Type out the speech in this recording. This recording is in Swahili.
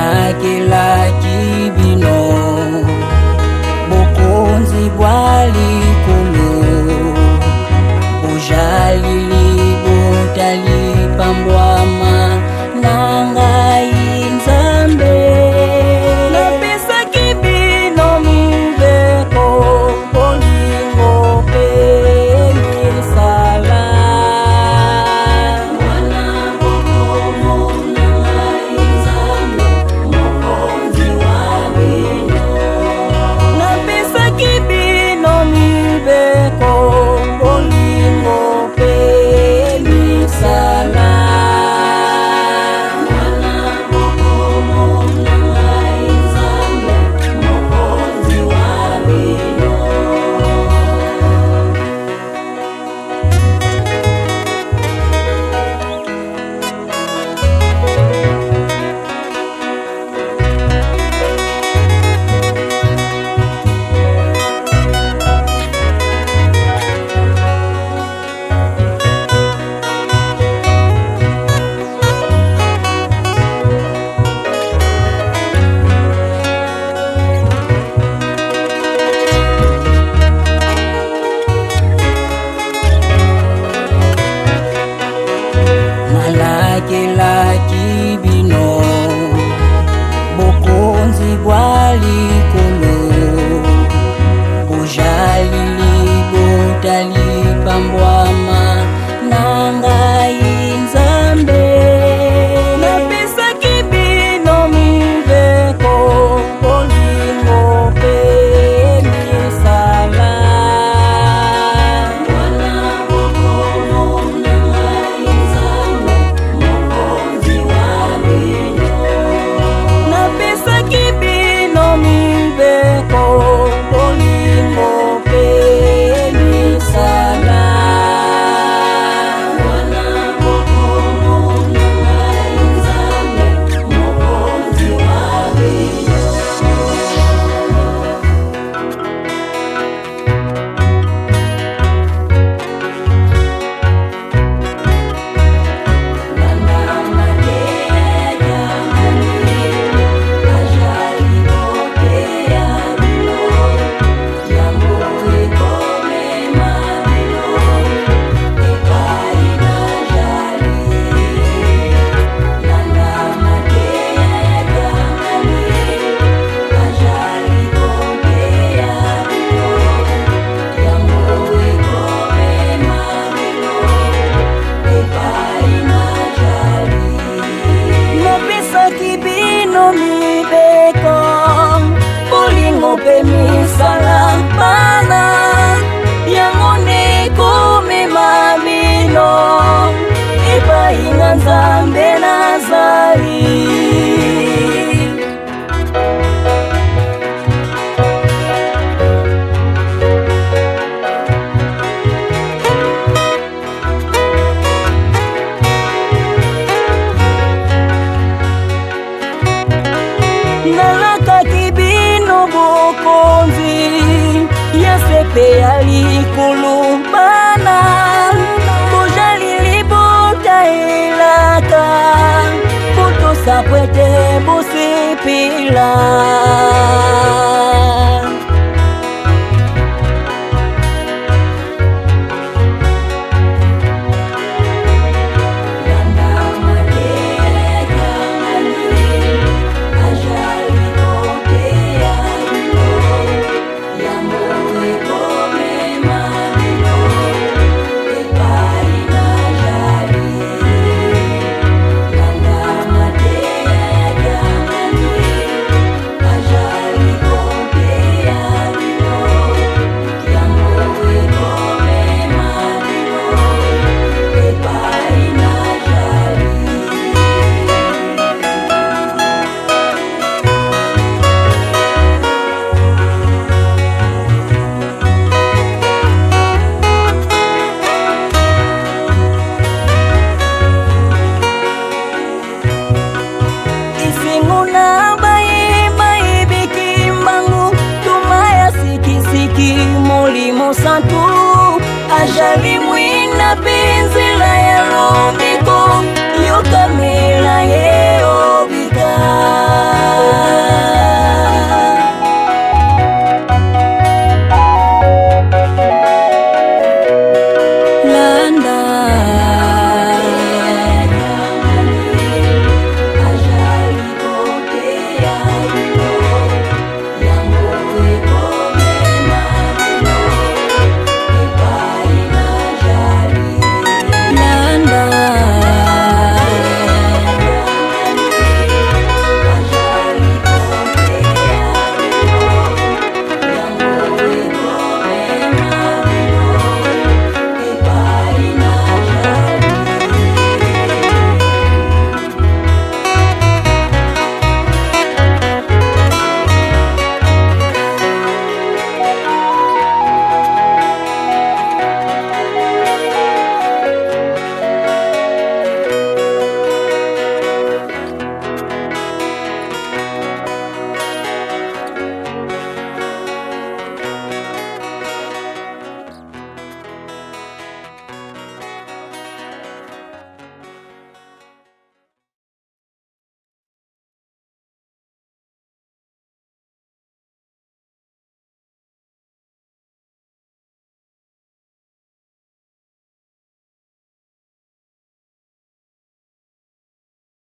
Nalakilaki bino bukunzi bwa likulu, bujalili butalipambwama nangai Nzambe. Napesaki bino mibeko bolingo pe misala, wana bokomo nangai Nzambe mokonzi wa bino. Napesaki bino mibeko bolingo pe misala, wana bokomo nangai Nzambe mokonzi wa bino. Nalakilaki bino bukunzi bwa likulu, bujalili butalipambwama nangai Nzambe. Napesaki bino mibeko bolingo pe misala, wana bokomo nangai Nzambe mokonzi wa bino. Napesaki bino mibeko bolingo pe misala, wana bokomo nangai Nzambe mokonzi wa bino. Napesaki bino mibeko bolingo pe misala, bana yango nde komema bino epai na Nzambe nazali. Nalakaki bino bukonzi ya sepe ya likulu, bana bujalili butailaka butusa pwete busipila. Santu ajali mwina penzela ya lomiko yokamela ye